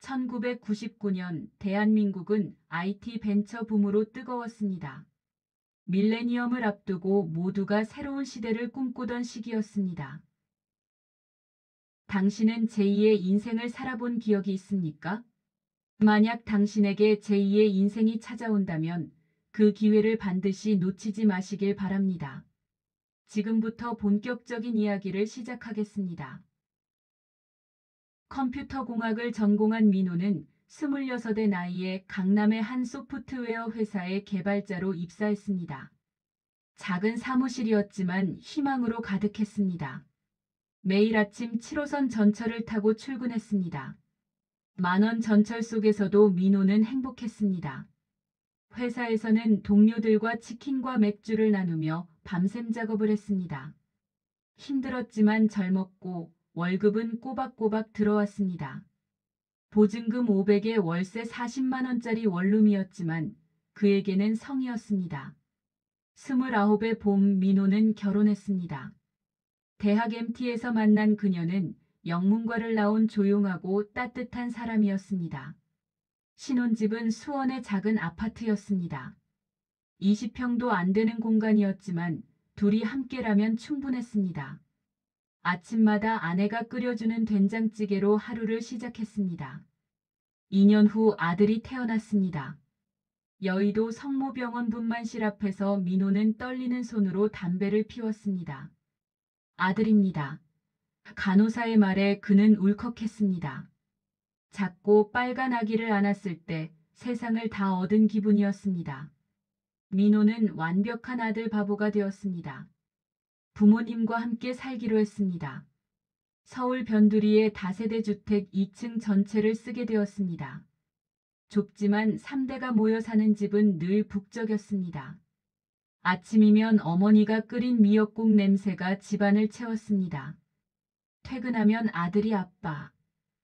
1999년 대한민국은 IT 벤처 붐으로 뜨거웠습니다. 밀레니엄을 앞두고 모두가 새로운 시대를 꿈꾸던 시기였습니다. 당신은 제2의 인생을 살아본 기억이 있습니까? 만약 당신에게 제2의 인생이 찾아온다면 그 기회를 반드시 놓치지 마시길 바랍니다. 지금부터 본격적인 이야기를 시작하겠습니다. 컴퓨터 공학을 전공한 민호는 26의 나이에 강남의 한 소프트웨어 회사의 개발자로 입사했습니다. 작은 사무실이었지만 희망으로 가득했습니다. 매일 아침 7호선 전철을 타고 출근했습니다. 만원 전철 속에서도 민호는 행복했습니다. 회사에서는 동료들과 치킨과 맥주를 나누며 밤샘 작업을 했습니다. 힘들었지만 젊었고 월급은 꼬박꼬박 들어왔습니다. 보증금 500에 월세 40만 원짜리 원룸이었지만 그에게는 성이었습니다. 29의 봄 민호는 결혼했습니다. 대학 MT에서 만난 그녀는 영문과를 나온 조용하고 따뜻한 사람이었습니다. 신혼집은 수원의 작은 아파트였습니다. 20평도 안 되는 공간이었지만 둘이 함께라면 충분했습니다. 아침마다 아내가 끓여주는 된장찌개로 하루를 시작했습니다. 2년 후 아들이 태어났습니다. 여의도 성모병원 분만실 앞에서 민호는 떨리는 손으로 담배를 피웠습니다. 아들입니다. 간호사의 말에 그는 울컥했습니다. 작고 빨간 아기를 안았을 때 세상을 다 얻은 기분이었습니다. 민호는 완벽한 아들 바보가 되었습니다. 부모님과 함께 살기로 했습니다. 서울 변두리의 다세대 주택 2층 전체를 쓰게 되었습니다. 좁지만 3대가 모여 사는 집은 늘 북적였습니다. 아침이면 어머니가 끓인 미역국 냄새가 집안을 채웠습니다. 퇴근하면 아들이 아빠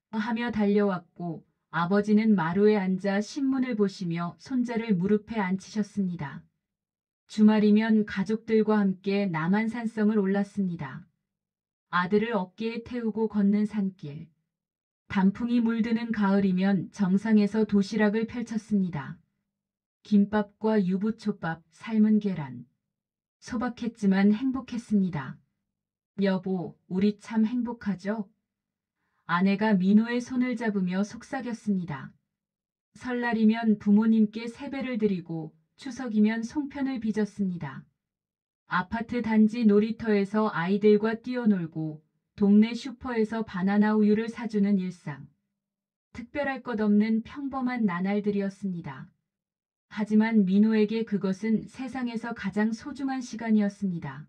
하며 달려왔고 아버지는 마루에 앉아 신문을 보시며 손자를 무릎에 앉히셨습니다. 주말이면 가족들과 함께 남한산성을 올랐습니다. 아들을 어깨에 태우고 걷는 산길. 단풍이 물드는 가을이면 정상에서 도시락을 펼쳤습니다. 김밥과 유부초밥, 삶은 계란. 소박했지만 행복했습니다. 여보, 우리 참 행복하죠? 아내가 민호의 손을 잡으며 속삭였습니다. 설날이면 부모님께 세배를 드리고 추석이면 송편을 빚었습니다. 아파트 단지 놀이터에서 아이들과 뛰어놀고 동네 슈퍼에서 바나나 우유를 사주는 일상. 특별할 것 없는 평범한 나날들이었습니다. 하지만 민호에게 그것은 세상에서 가장 소중한 시간이었습니다.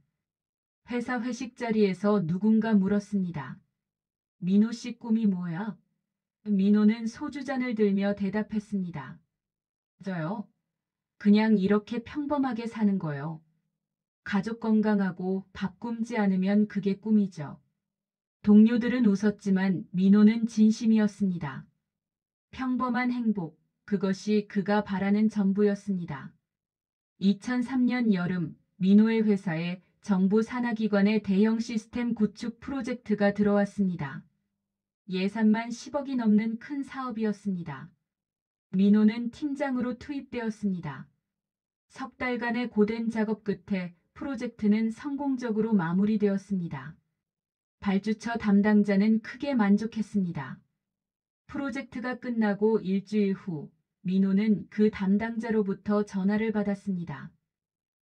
회사 회식 자리에서 누군가 물었습니다. 민호 씨 꿈이 뭐야? 민호는 소주잔을 들며 대답했습니다. 저요? 그냥 이렇게 평범하게 사는 거요. 가족 건강하고 밥 굶지 않으면 그게 꿈이죠. 동료들은 웃었지만 민호는 진심이었습니다. 평범한 행복, 그것이 그가 바라는 전부였습니다. 2003년 여름, 민호의 회사에 정부 산하기관의 대형 시스템 구축 프로젝트가 들어왔습니다. 예산만 10억이 넘는 큰 사업이었습니다. 민호는 팀장으로 투입되었습니다. 석 달간의 고된 작업 끝에 프로젝트는 성공적으로 마무리되었습니다. 발주처 담당자는 크게 만족했습니다. 프로젝트가 끝나고 일주일 후 민호는 그 담당자로부터 전화를 받았습니다.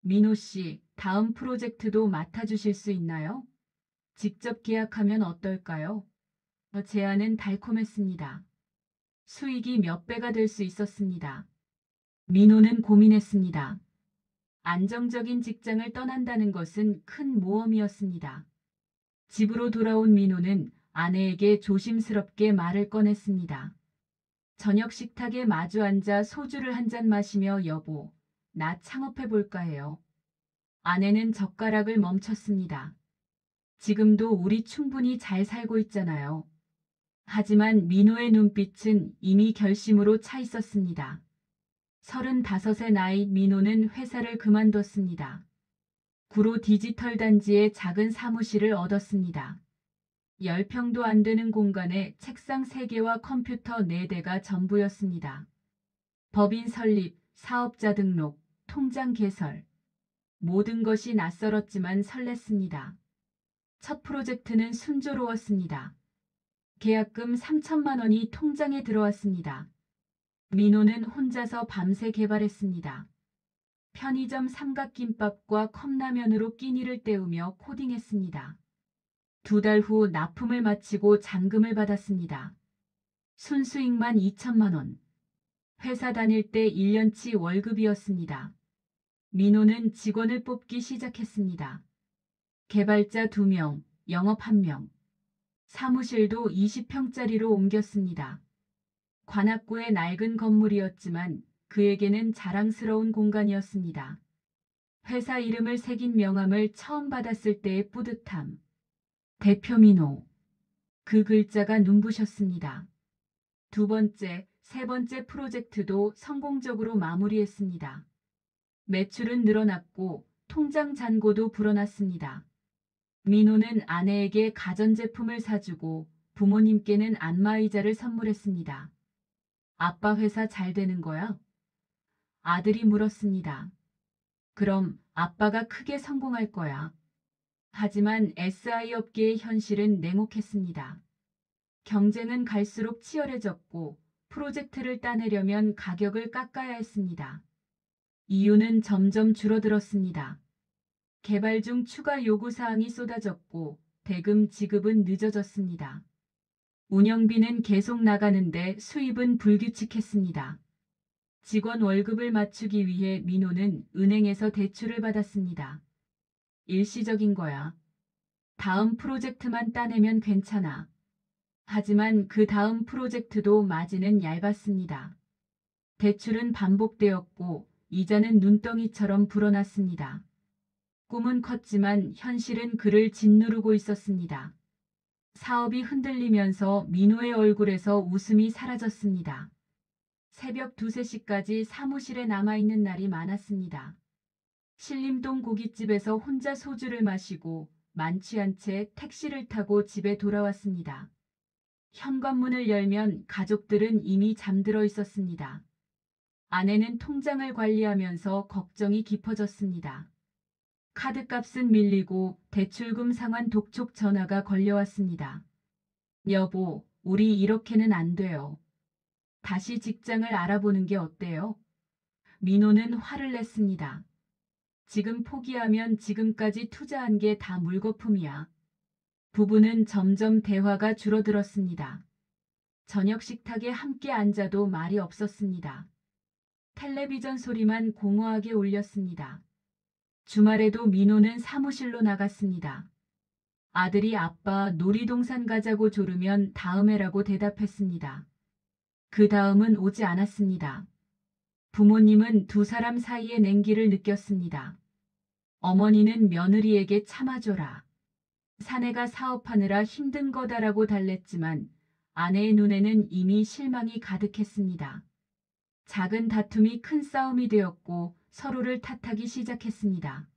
민호 씨, 다음 프로젝트도 맡아주실 수 있나요? 직접 계약하면 어떨까요? 제안은 달콤했습니다. 수익이 몇 배가 될 수 있었습니다. 민호는 고민했습니다. 안정적인 직장을 떠난다는 것은 큰 모험이었습니다. 집으로 돌아온 민호는 아내에게 조심스럽게 말을 꺼냈습니다. 저녁 식탁에 마주 앉아 소주를 한 잔 마시며 여보, 나 창업해볼까 해요. 아내는 젓가락을 멈췄습니다. 지금도 우리 충분히 잘 살고 있잖아요. 하지만 민호의 눈빛은 이미 결심으로 차 있었습니다. 35의 나이 민호는 회사를 그만뒀습니다. 구로 디지털 단지의 작은 사무실을 얻었습니다. 10평도 안 되는 공간에 책상 3개와 컴퓨터 4대가 전부였습니다. 법인 설립, 사업자 등록, 통장 개설. 모든 것이 낯설었지만 설렜습니다. 첫 프로젝트는 순조로웠습니다. 계약금 3천만 원이 통장에 들어왔습니다. 민호는 혼자서 밤새 개발했습니다. 편의점 삼각김밥과 컵라면으로 끼니를 때우며 코딩했습니다. 2달 후 납품을 마치고 잔금을 받았습니다. 순수익만 2천만 원. 회사 다닐 때 1년치 월급이었습니다. 민호는 직원을 뽑기 시작했습니다. 개발자 2명, 영업 1명. 사무실도 20평짜리로 옮겼습니다. 관악구의 낡은 건물이었지만 그에게는 자랑스러운 공간이었습니다. 회사 이름을 새긴 명함을 처음 받았을 때의 뿌듯함. 대표 민호. 그 글자가 눈부셨습니다. 2번째, 3번째 프로젝트도 성공적으로 마무리했습니다. 매출은 늘어났고 통장 잔고도 불어났습니다. 민호는 아내에게 가전제품을 사주고 부모님께는 안마의자를 선물했습니다. 아빠 회사 잘 되는 거야? 아들이 물었습니다. 그럼 아빠가 크게 성공할 거야. 하지만 SI 업계의 현실은 냉혹했습니다. 경쟁은 갈수록 치열해졌고 프로젝트를 따내려면 가격을 깎아야 했습니다. 이유는 점점 줄어들었습니다. 개발 중 추가 요구사항이 쏟아졌고 대금 지급은 늦어졌습니다. 운영비는 계속 나가는데 수입은 불규칙했습니다. 직원 월급을 맞추기 위해 민호는 은행에서 대출을 받았습니다. 일시적인 거야. 다음 프로젝트만 따내면 괜찮아. 하지만 그 다음 프로젝트도 마진은 얇았습니다. 대출은 반복되었고 이자는 눈덩이처럼 불어났습니다. 꿈은 컸지만 현실은 그를 짓누르고 있었습니다. 사업이 흔들리면서 민호의 얼굴에서 웃음이 사라졌습니다. 새벽 2, 3시까지 사무실에 남아있는 날이 많았습니다. 신림동 고깃집에서 혼자 소주를 마시고 만취한 채 택시를 타고 집에 돌아왔습니다. 현관문을 열면 가족들은 이미 잠들어 있었습니다. 아내는 통장을 관리하면서 걱정이 깊어졌습니다. 카드값은 밀리고 대출금 상환 독촉 전화가 걸려왔습니다. 여보, 우리 이렇게는 안 돼요. 다시 직장을 알아보는 게 어때요? 민호는 화를 냈습니다. 지금 포기하면 지금까지 투자한 게 다 물거품이야. 부부는 점점 대화가 줄어들었습니다. 저녁 식탁에 함께 앉아도 말이 없었습니다. 텔레비전 소리만 공허하게 울렸습니다. 주말에도 민호는 사무실로 나갔습니다. 아들이 아빠 놀이동산 가자고 조르면 다음에라고 대답했습니다. 그 다음은 오지 않았습니다. 부모님은 2사람 사이의 냉기를 느꼈습니다. 어머니는 며느리에게 참아줘라. 사내가 사업하느라 힘든 거다라고 달랬지만 아내의 눈에는 이미 실망이 가득했습니다. 작은 다툼이 큰 싸움이 되었고 서로를 탓하기 시작했습니다.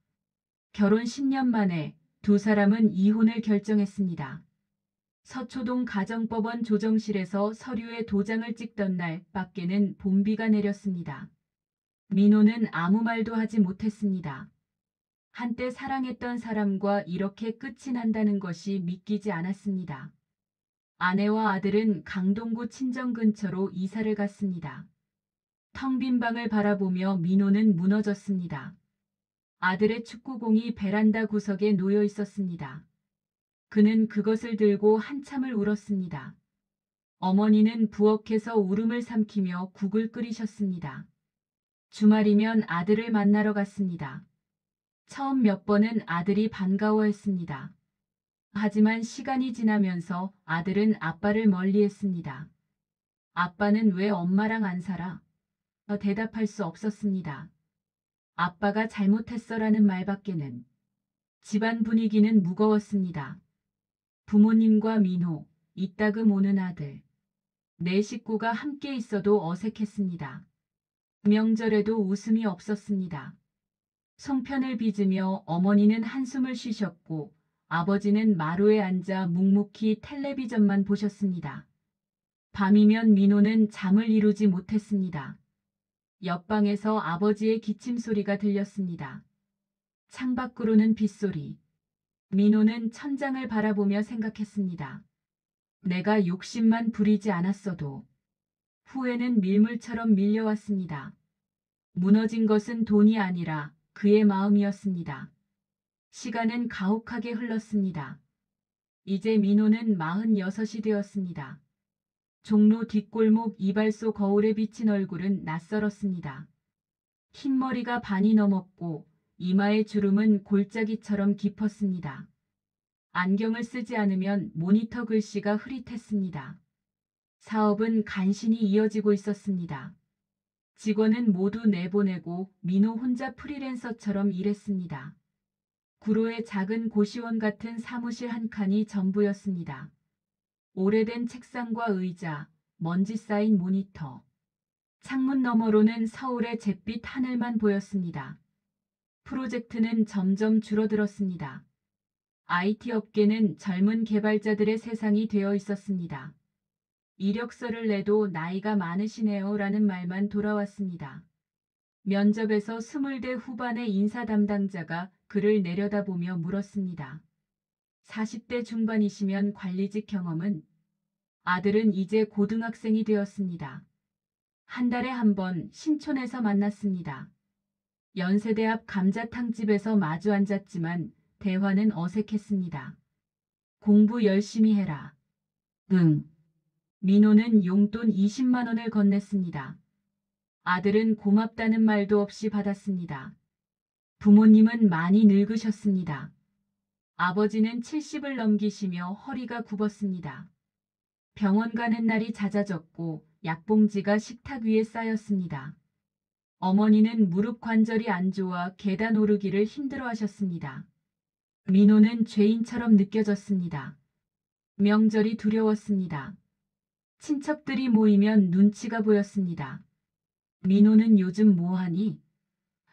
결혼 10년 만에 2사람은 이혼을 결정했습니다. 서초동 가정법원 조정실에서 서류에 도장을 찍던 날 밖에는 봄비가 내렸습니다. 민호는 아무 말도 하지 못했습니다. 한때 사랑했던 사람과 이렇게 끝이 난다는 것이 믿기지 않았습니다. 아내와 아들은 강동구 친정 근처로 이사를 갔습니다. 텅 빈 방을 바라보며 민호는 무너졌습니다. 아들의 축구공이 베란다 구석에 놓여 있었습니다. 그는 그것을 들고 한참을 울었습니다. 어머니는 부엌에서 울음을 삼키며 국을 끓이셨습니다. 주말이면 아들을 만나러 갔습니다. 처음 몇 번은 아들이 반가워했습니다. 하지만 시간이 지나면서 아들은 아빠를 멀리했습니다. 아빠는 왜 엄마랑 안 살아? 대답할 수 없었습니다. 아빠가 잘못했어라는 말밖에는. 집안 분위기는 무거웠습니다. 부모님과 민호, 이따금 오는 아들. 네 식구가 함께 있어도 어색했습니다. 명절에도 웃음이 없었습니다. 송편을 빚으며 어머니는 한숨을 쉬셨고 아버지는 마루에 앉아 묵묵히 텔레비전만 보셨습니다. 밤이면 민호는 잠을 이루지 못했습니다. 옆방에서 아버지의 기침 소리가 들렸습니다. 창밖으로는 빗소리. 민호는 천장을 바라보며 생각했습니다. 내가 욕심만 부리지 않았어도. 후회는 밀물처럼 밀려왔습니다. 무너진 것은 돈이 아니라 그의 마음이었습니다. 시간은 가혹하게 흘렀습니다. 이제 민호는 46이 되었습니다. 종로 뒷골목 이발소 거울에 비친 얼굴은 낯설었습니다. 흰머리가 반이 넘었고 이마의 주름은 골짜기처럼 깊었습니다. 안경을 쓰지 않으면 모니터 글씨가 흐릿했습니다. 사업은 간신히 이어지고 있었습니다. 직원은 모두 내보내고 민호 혼자 프리랜서처럼 일했습니다. 구로의 작은 고시원 같은 사무실 한 칸이 전부였습니다. 오래된 책상과 의자, 먼지 쌓인 모니터. 창문 너머로는 서울의 잿빛 하늘만 보였습니다. 프로젝트는 점점 줄어들었습니다. IT 업계는 젊은 개발자들의 세상이 되어 있었습니다. 이력서를 내도 나이가 많으시네요라는 말만 돌아왔습니다. 면접에서 20대 후반의 인사 담당자가 그를 내려다보며 물었습니다. 40대 중반이시면 관리직 경험은? 아들은 이제 고등학생이 되었습니다. 한 달에 한 번 신촌에서 만났습니다. 연세대 앞 감자탕집에서 마주 앉았지만 대화는 어색했습니다. 공부 열심히 해라. 응. 민호는 용돈 20만 원을 건넸습니다. 아들은 고맙다는 말도 없이 받았습니다. 부모님은 많이 늙으셨습니다. 아버지는 70을 넘기시며 허리가 굽었습니다. 병원 가는 날이 잦아졌고 약봉지가 식탁 위에 쌓였습니다. 어머니는 무릎 관절이 안 좋아 계단 오르기를 힘들어하셨습니다. 민호는 죄인처럼 느껴졌습니다. 명절이 두려웠습니다. 친척들이 모이면 눈치가 보였습니다. 민호는 요즘 뭐하니?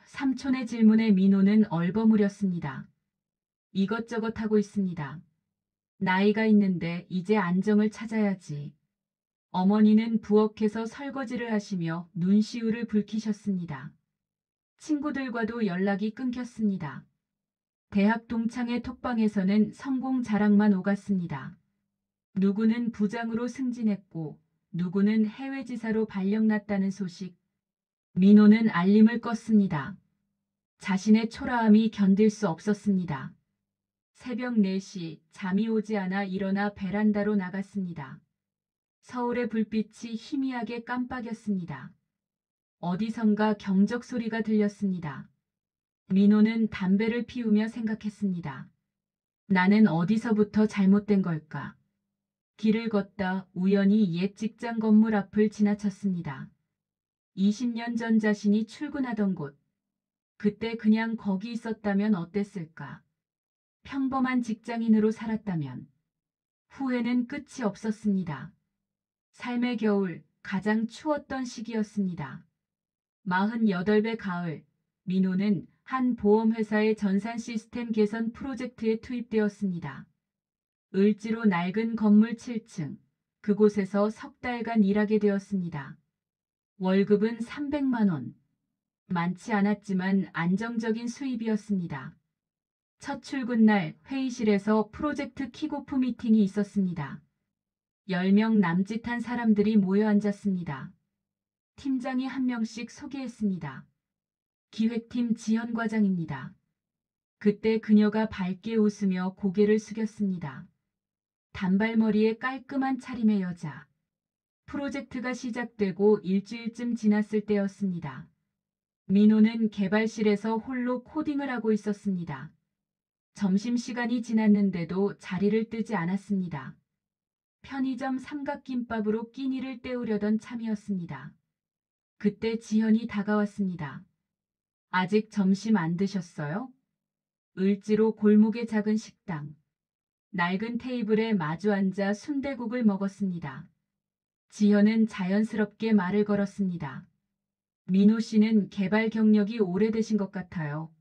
삼촌의 질문에 민호는 얼버무렸습니다. 이것저것 하고 있습니다. 나이가 있는데 이제 안정을 찾아야지. 어머니는 부엌에서 설거지를 하시며 눈시울을 붉히셨습니다. 친구들과도 연락이 끊겼습니다. 대학 동창의 톡방에서는 성공 자랑만 오갔습니다. 누구는 부장으로 승진했고 누구는 해외지사로 발령났다는 소식. 민호는 알림을 껐습니다. 자신의 초라함이 견딜 수 없었습니다. 새벽 4시 잠이 오지 않아 일어나 베란다로 나갔습니다. 서울의 불빛이 희미하게 깜빡였습니다. 어디선가 경적 소리가 들렸습니다. 민호는 담배를 피우며 생각했습니다. 나는 어디서부터 잘못된 걸까? 길을 걷다 우연히 옛 직장 건물 앞을 지나쳤습니다. 20년 전 자신이 출근하던 곳. 그때 그냥 거기 있었다면 어땠을까? 평범한 직장인으로 살았다면. 후회는 끝이 없었습니다. 삶의 겨울, 가장 추웠던 시기였습니다. 48배 가을, 민호는 한 보험회사의 전산 시스템 개선 프로젝트에 투입되었습니다. 을지로 낡은 건물 7층, 그곳에서 석 달간 일하게 되었습니다. 월급은 300만 원. 많지 않았지만 안정적인 수입이었습니다. 첫 출근 날 회의실에서 프로젝트 킥오프 미팅이 있었습니다. 10명 남짓한 사람들이 모여 앉았습니다. 팀장이 한 명씩 소개했습니다. 기획팀 지현 과장입니다. 그때 그녀가 밝게 웃으며 고개를 숙였습니다. 단발머리에 깔끔한 차림의 여자. 프로젝트가 시작되고 일주일쯤 지났을 때였습니다. 민호는 개발실에서 홀로 코딩을 하고 있었습니다. 점심시간이 지났는데도 자리를 뜨지 않았습니다. 편의점 삼각김밥으로 끼니를 때우려던 참이었습니다. 그때 지현이 다가왔습니다. 아직 점심 안 드셨어요? 을지로 골목의 작은 식당. 낡은 테이블에 마주 앉아 순대국을 먹었습니다. 지현은 자연스럽게 말을 걸었습니다. 민호 씨는 개발 경력이 오래되신 것 같아요.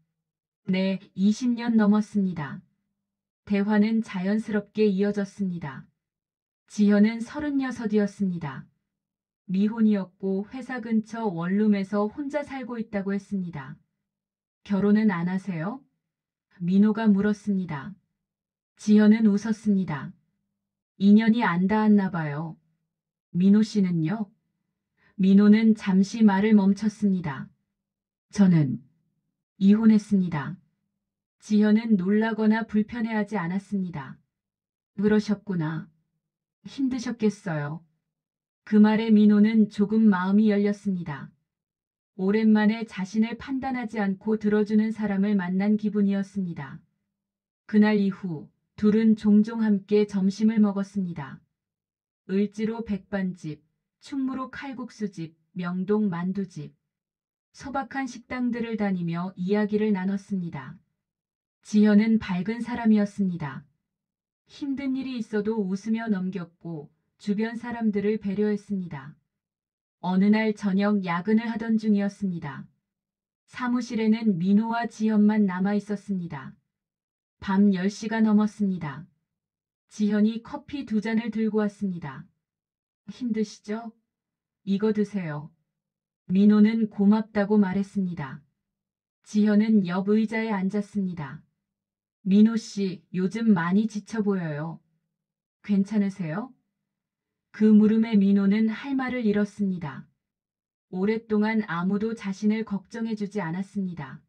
네, 20년 넘었습니다. 대화는 자연스럽게 이어졌습니다. 지현은 36이었습니다. 미혼이었고 회사 근처 원룸에서 혼자 살고 있다고 했습니다. 결혼은 안 하세요? 민호가 물었습니다. 지현은 웃었습니다. 인연이 안 닿았나 봐요. 민호 씨는요? 민호는 잠시 말을 멈췄습니다. 저는 이혼했습니다. 지현은 놀라거나 불편해하지 않았습니다. 그러셨구나. 힘드셨겠어요. 그 말에 민호는 조금 마음이 열렸습니다. 오랜만에 자신을 판단하지 않고 들어주는 사람을 만난 기분이었습니다. 그날 이후 둘은 종종 함께 점심을 먹었습니다. 을지로 백반집, 충무로 칼국수집, 명동 만두집, 소박한 식당들을 다니며 이야기를 나눴습니다. 지현은 밝은 사람이었습니다. 힘든 일이 있어도 웃으며 넘겼고 주변 사람들을 배려했습니다. 어느 날 저녁 야근을 하던 중이었습니다. 사무실에는 민호와 지현만 남아 있었습니다. 밤 10시가 넘었습니다. 지현이 커피 2잔을 들고 왔습니다. 힘드시죠? 이거 드세요. 민호는 고맙다고 말했습니다. 지현은 옆 의자에 앉았습니다. 민호 씨, 요즘 많이 지쳐 보여요. 괜찮으세요? 그 물음에 민호는 할 말을 잃었습니다. 오랫동안 아무도 자신을 걱정해주지 않았습니다.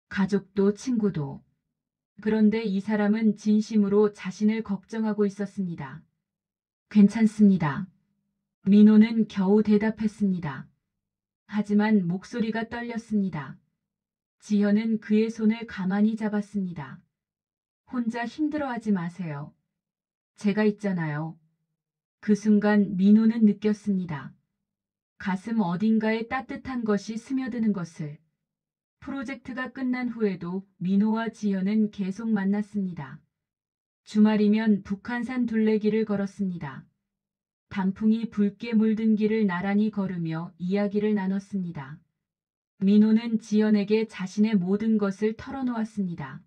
가족도 친구도. 그런데 이 사람은 진심으로 자신을 걱정하고 있었습니다. 괜찮습니다. 민호는 겨우 대답했습니다. 하지만 목소리가 떨렸습니다. 지현은 그의 손을 가만히 잡았습니다. 혼자 힘들어하지 마세요. 제가 있잖아요. 그 순간 민호는 느꼈습니다. 가슴 어딘가에 따뜻한 것이 스며드는 것을. 프로젝트가 끝난 후에도 민호와 지현은 계속 만났습니다. 주말이면 북한산 둘레길을 걸었습니다. 단풍이 붉게 물든 길을 나란히 걸으며 이야기를 나눴습니다. 민호는 지연에게 자신의 모든 것을 털어놓았습니다.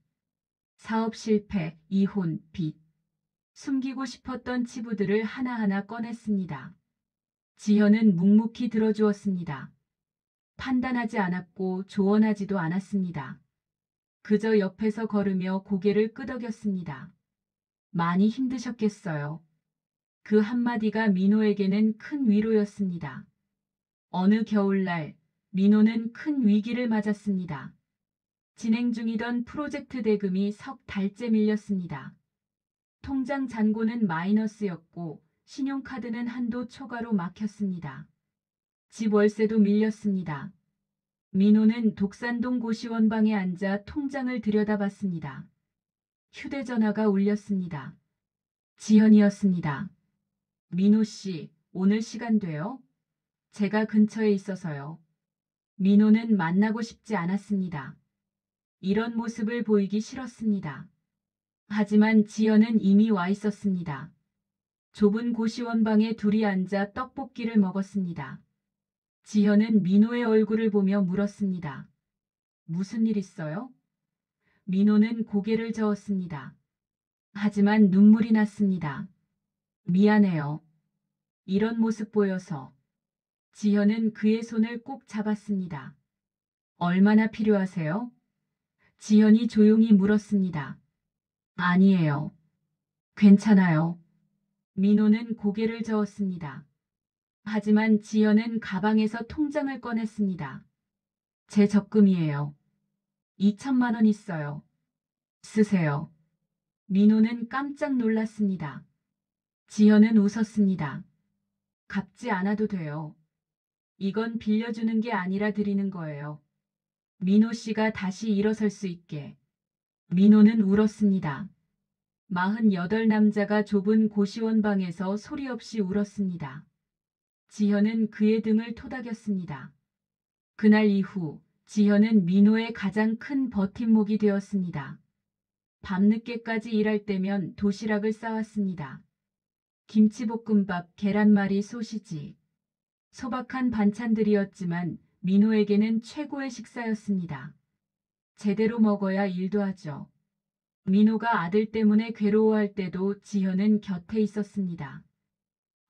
사업 실패, 이혼, 빚. 숨기고 싶었던 치부들을 하나하나 꺼냈습니다. 지연은 묵묵히 들어주었습니다. 판단하지 않았고 조언하지도 않았습니다. 그저 옆에서 걸으며 고개를 끄덕였습니다. 많이 힘드셨겠어요. 그 한마디가 민호에게는 큰 위로였습니다. 어느 겨울날 민호는 큰 위기를 맞았습니다. 진행 중이던 프로젝트 대금이 석 달째 밀렸습니다. 통장 잔고는 마이너스였고 신용카드는 한도 초과로 막혔습니다. 집 월세도 밀렸습니다. 민호는 독산동 고시원방에 앉아 통장을 들여다봤습니다. 휴대전화가 울렸습니다. 지현이었습니다. 민호 씨, 오늘 시간 돼요? 제가 근처에 있어서요. 민호는 만나고 싶지 않았습니다. 이런 모습을 보이기 싫었습니다. 하지만 지연은 이미 와 있었습니다. 좁은 고시원방에 둘이 앉아 떡볶이를 먹었습니다. 지현은 민호의 얼굴을 보며 물었습니다. 무슨 일 있어요? 민호는 고개를 저었습니다. 하지만 눈물이 났습니다. 미안해요. 이런 모습 보여서. 지현은 그의 손을 꼭 잡았습니다. 얼마나 필요하세요? 지현이 조용히 물었습니다. 아니에요. 괜찮아요. 민호는 고개를 저었습니다. 하지만 지연은 가방에서 통장을 꺼냈습니다. 제 적금이에요. 2천만 원 있어요. 쓰세요. 민호는 깜짝 놀랐습니다. 지연은 웃었습니다. 갚지 않아도 돼요. 이건 빌려주는 게 아니라 드리는 거예요. 민호 씨가 다시 일어설 수 있게. 민호는 울었습니다. 48 남자가 좁은 고시원 방에서 소리 없이 울었습니다. 지현은 그의 등을 토닥였습니다. 그날 이후 지현은 민호의 가장 큰 버팀목이 되었습니다. 밤늦게까지 일할 때면 도시락을 싸왔습니다. 김치볶음밥, 계란말이, 소시지. 소박한 반찬들이었지만 민호에게는 최고의 식사였습니다. 제대로 먹어야 일도 하죠. 민호가 아들 때문에 괴로워할 때도 지현은 곁에 있었습니다.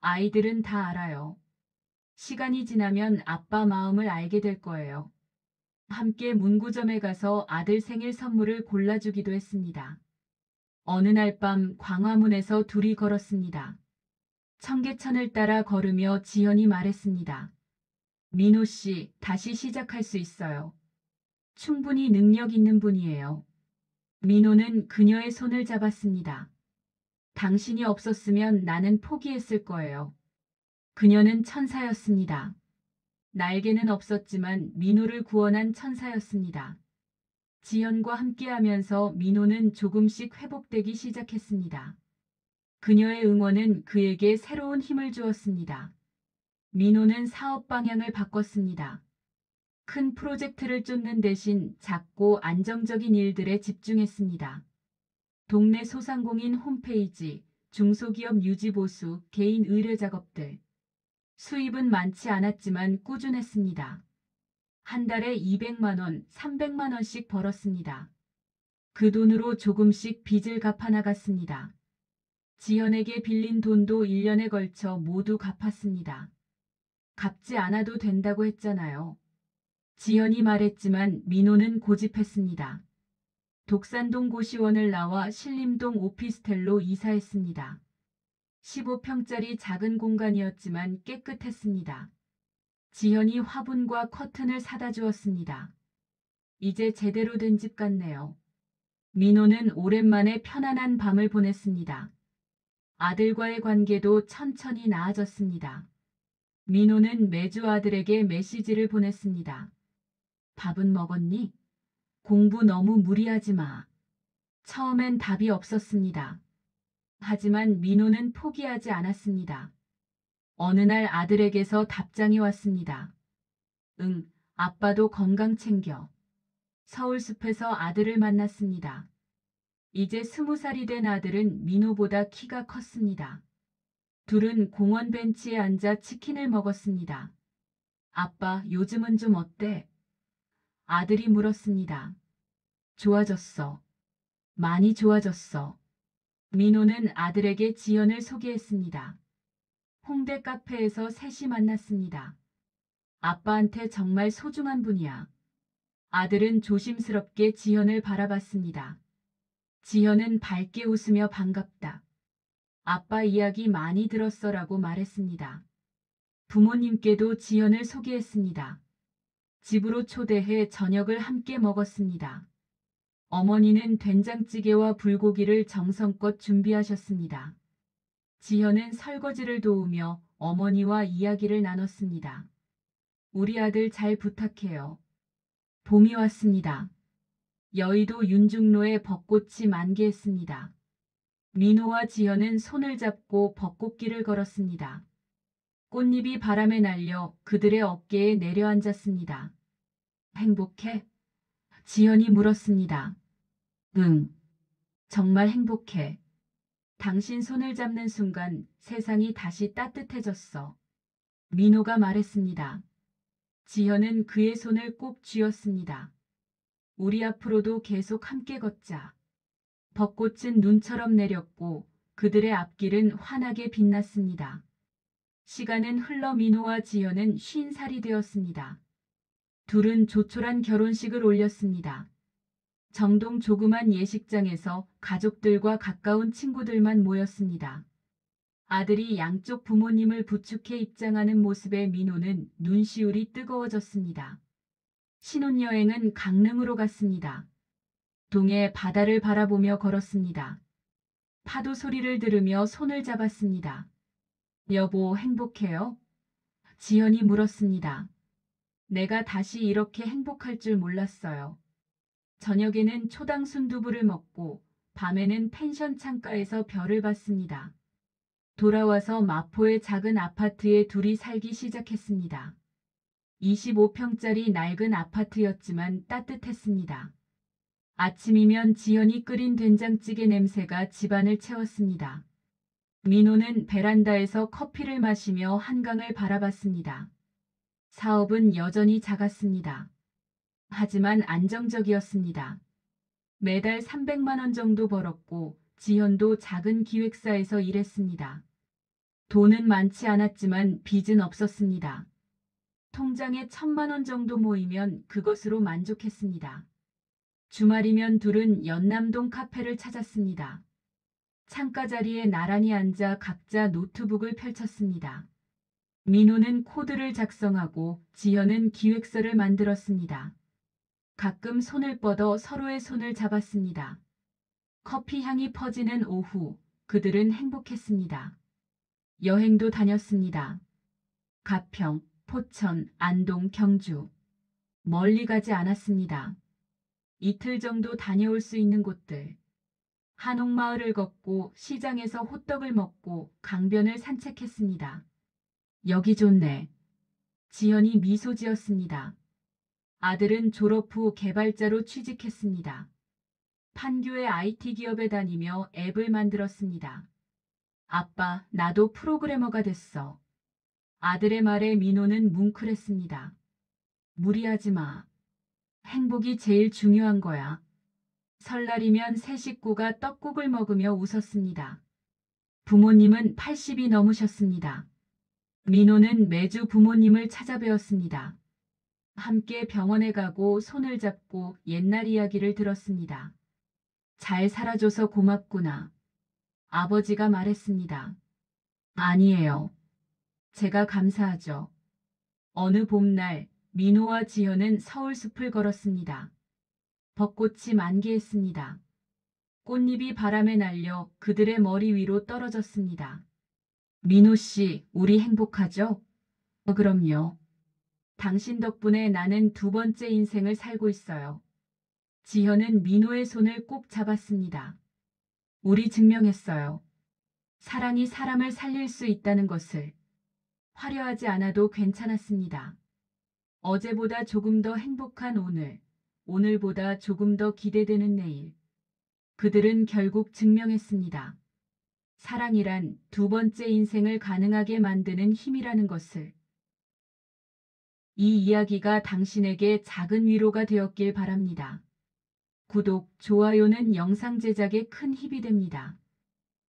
아이들은 다 알아요. 시간이 지나면 아빠 마음을 알게 될 거예요. 함께 문구점에 가서 아들 생일 선물을 골라주기도 했습니다. 어느 날 밤 광화문에서 둘이 걸었습니다. 청계천을 따라 걸으며 지연이 말했습니다. 민호 씨, 다시 시작할 수 있어요. 충분히 능력 있는 분이에요. 민호는 그녀의 손을 잡았습니다. 당신이 없었으면 나는 포기했을 거예요. 그녀는 천사였습니다. 날개는 없었지만 민호를 구원한 천사였습니다. 지연과 함께하면서 민호는 조금씩 회복되기 시작했습니다. 그녀의 응원은 그에게 새로운 힘을 주었습니다. 민호는 사업 방향을 바꿨습니다. 큰 프로젝트를 쫓는 대신 작고 안정적인 일들에 집중했습니다. 동네 소상공인 홈페이지, 중소기업 유지보수, 개인 의뢰 작업들. 수입은 많지 않았지만 꾸준했습니다. 한 달에 200만 원, 300만 원씩 벌었습니다. 그 돈으로 조금씩 빚을 갚아 나갔습니다. 지연에게 빌린 돈도 1년에 걸쳐 모두 갚았습니다. 갚지 않아도 된다고 했잖아요. 지연이 말했지만 민호는 고집했습니다. 독산동 고시원을 나와 신림동 오피스텔로 이사했습니다. 15평짜리 작은 공간이었지만 깨끗했습니다. 지연이 화분과 커튼을 사다 주었습니다. 이제 제대로 된 집 같네요. 민호는 오랜만에 편안한 밤을 보냈습니다. 아들과의 관계도 천천히 나아졌습니다. 민호는 매주 아들에게 메시지를 보냈습니다. 밥은 먹었니? 공부 너무 무리하지 마. 처음엔 답이 없었습니다. 하지만 민호는 포기하지 않았습니다. 어느 날 아들에게서 답장이 왔습니다. 응, 아빠도 건강 챙겨. 서울숲에서 아들을 만났습니다. 이제 20살이 된 아들은 민호보다 키가 컸습니다. 둘은 공원 벤치에 앉아 치킨을 먹었습니다. 아빠, 요즘은 좀 어때? 아들이 물었습니다. 좋아졌어. 많이 좋아졌어. 민호는 아들에게 지연을 소개했습니다. 홍대 카페에서 셋이 만났습니다. 아빠한테 정말 소중한 분이야. 아들은 조심스럽게 지연을 바라봤습니다. 지연은 밝게 웃으며 반갑다. 아빠 이야기 많이 들었어라고 말했습니다. 부모님께도 지연을 소개했습니다. 집으로 초대해 저녁을 함께 먹었습니다. 어머니는 된장찌개와 불고기를 정성껏 준비하셨습니다. 지현은 설거지를 도우며 어머니와 이야기를 나눴습니다. 우리 아들 잘 부탁해요. 봄이 왔습니다. 여의도 윤중로에 벚꽃이 만개했습니다. 민호와 지현은 손을 잡고 벚꽃길을 걸었습니다. 꽃잎이 바람에 날려 그들의 어깨에 내려앉았습니다. 행복해? 지현이 물었습니다. 응, 정말 행복해. 당신 손을 잡는 순간 세상이 다시 따뜻해졌어. 민호가 말했습니다. 지현은 그의 손을 꼭 쥐었습니다. 우리 앞으로도 계속 함께 걷자. 벚꽃은 눈처럼 내렸고 그들의 앞길은 환하게 빛났습니다. 시간은 흘러 민호와 지현은 50살이 되었습니다. 둘은 조촐한 결혼식을 올렸습니다. 정동 조그만 예식장에서 가족들과 가까운 친구들만 모였습니다. 아들이 양쪽 부모님을 부축해 입장하는 모습에 민호는 눈시울이 뜨거워졌습니다. 신혼여행은 강릉으로 갔습니다. 동해 바다를 바라보며 걸었습니다. 파도 소리를 들으며 손을 잡았습니다. 여보, 행복해요? 지연이 물었습니다. 내가 다시 이렇게 행복할 줄 몰랐어요. 저녁에는 초당 순두부를 먹고 밤에는 펜션 창가에서 별을 봤습니다. 돌아와서 마포의 작은 아파트에 둘이 살기 시작했습니다. 25평짜리 낡은 아파트였지만 따뜻했습니다. 아침이면 지연이 끓인 된장찌개 냄새가 집안을 채웠습니다. 민호는 베란다에서 커피를 마시며 한강을 바라봤습니다. 사업은 여전히 작았습니다. 하지만 안정적이었습니다. 매달 300만 원 정도 벌었고 지현도 작은 기획사에서 일했습니다. 돈은 많지 않았지만 빚은 없었습니다. 통장에 1,000만 원 정도 모이면 그것으로 만족했습니다. 주말이면 둘은 연남동 카페를 찾았습니다. 창가 자리에 나란히 앉아 각자 노트북을 펼쳤습니다. 민호는 코드를 작성하고 지현은 기획서를 만들었습니다. 가끔 손을 뻗어 서로의 손을 잡았습니다. 커피 향이 퍼지는 오후, 그들은 행복했습니다. 여행도 다녔습니다. 가평, 포천, 안동, 경주. 멀리 가지 않았습니다. 이틀 정도 다녀올 수 있는 곳들. 한옥마을을 걷고 시장에서 호떡을 먹고 강변을 산책했습니다. 여기 좋네. 지현이 미소 지었습니다. 아들은 졸업 후 개발자로 취직했습니다. 판교의 IT 기업에 다니며 앱을 만들었습니다. 아빠, 나도 프로그래머가 됐어. 아들의 말에 민호는 뭉클했습니다. 무리하지 마. 행복이 제일 중요한 거야. 설날이면 세 식구가 떡국을 먹으며 웃었습니다. 부모님은 80이 넘으셨습니다. 민호는 매주 부모님을 찾아뵈었습니다. 함께 병원에 가고 손을 잡고 옛날 이야기를 들었습니다. 잘 살아줘서 고맙구나. 아버지가 말했습니다. 아니에요. 제가 감사하죠. 어느 봄날 민호와 지현은 서울숲을 걸었습니다. 벚꽃이 만개했습니다. 꽃잎이 바람에 날려 그들의 머리 위로 떨어졌습니다. 민호 씨, 우리 행복하죠? 그럼요. 당신 덕분에 나는 두 번째 인생을 살고 있어요. 지현은 민호의 손을 꼭 잡았습니다. 우리 증명했어요. 사랑이 사람을 살릴 수 있다는 것을. 화려하지 않아도 괜찮았습니다. 어제보다 조금 더 행복한 오늘, 오늘보다 조금 더 기대되는 내일. 그들은 결국 증명했습니다. 사랑이란 두 번째 인생을 가능하게 만드는 힘이라는 것을. 이 이야기가 당신에게 작은 위로가 되었길 바랍니다. 구독, 좋아요는 영상 제작에 큰 힘이 됩니다.